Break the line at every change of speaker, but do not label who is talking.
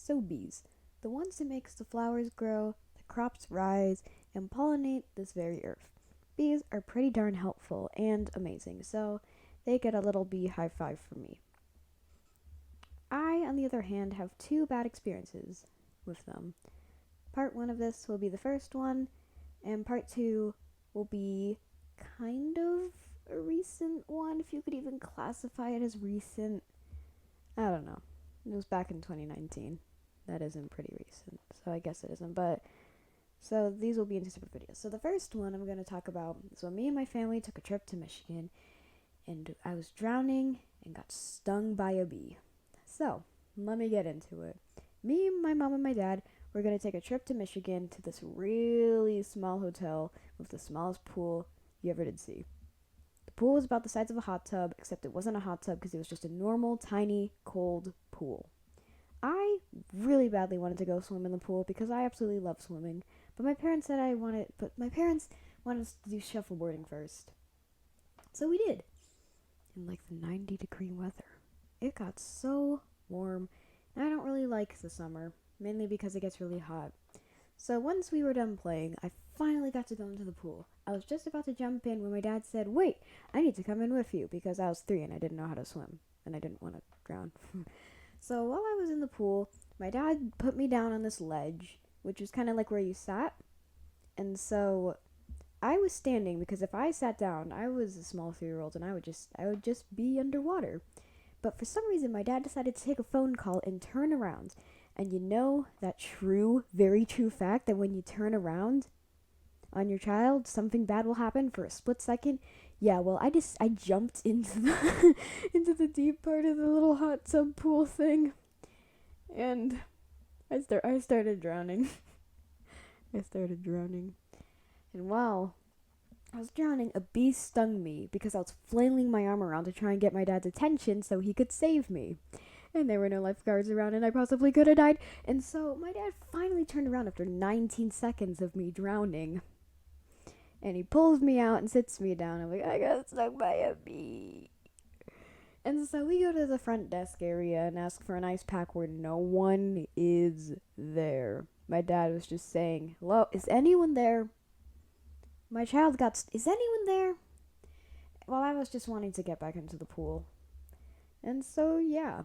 So bees, the ones that makes the flowers grow, the crops rise, and pollinate this very earth. Bees are pretty darn helpful and amazing, so they get a little bee high five from me. I, on the other hand, have two bad experiences with them. Part one of this will be the first one, and part two will be kind of a recent one, if you could even classify it as recent. I don't know. It was back in 2019. That isn't pretty recent, so I guess it isn't. But so these will be in two separate videos. So the first one I'm going to talk about is when me and my family took a trip to Michigan, and I was drowning and got stung by a bee. So let me get into it. Me, my mom, and my dad were going to take a trip to Michigan to this really small hotel with the smallest pool you ever did see. The pool was about the size of a hot tub, except it wasn't a hot tub because it was just a normal, tiny, cold pool. I really badly wanted to go swim in the pool because I absolutely love swimming, but my parents wanted us to do shuffleboarding first. So we did. In like the 90-degree weather. It got so warm, and I don't really like the summer, mainly because it gets really hot. So once we were done playing, I finally got to go into the pool. I was just about to jump in when my dad said, "Wait, I need to come in with you," because I was 3 and I didn't know how to swim, and I didn't want to drown. So while I was in the pool, my dad put me down on this ledge, which was kind of like where you sat. And so I was standing because if I sat down, I was a small 3-year-old and I would just be underwater. But for some reason, my dad decided to take a phone call and turn around. And you know that true, very true fact that when you turn around on your child, something bad will happen for a split second? Yeah, well, I jumped into the into the deep part of the little hot tub pool thing, and I started drowning. I started drowning, and while I was drowning, a bee stung me because I was flailing my arm around to try and get my dad's attention so he could save me. And there were no lifeguards around, and I possibly could have died. And so my dad finally turned around after 19 seconds of me drowning. And he pulls me out and sits me down. I'm like, I got stung by a bee. And so we go to the front desk area and ask for an ice pack where no one is there. My dad was just saying, "Hello, is anyone there? My child is anyone there?" Well, I was just wanting to get back into the pool. And so, yeah.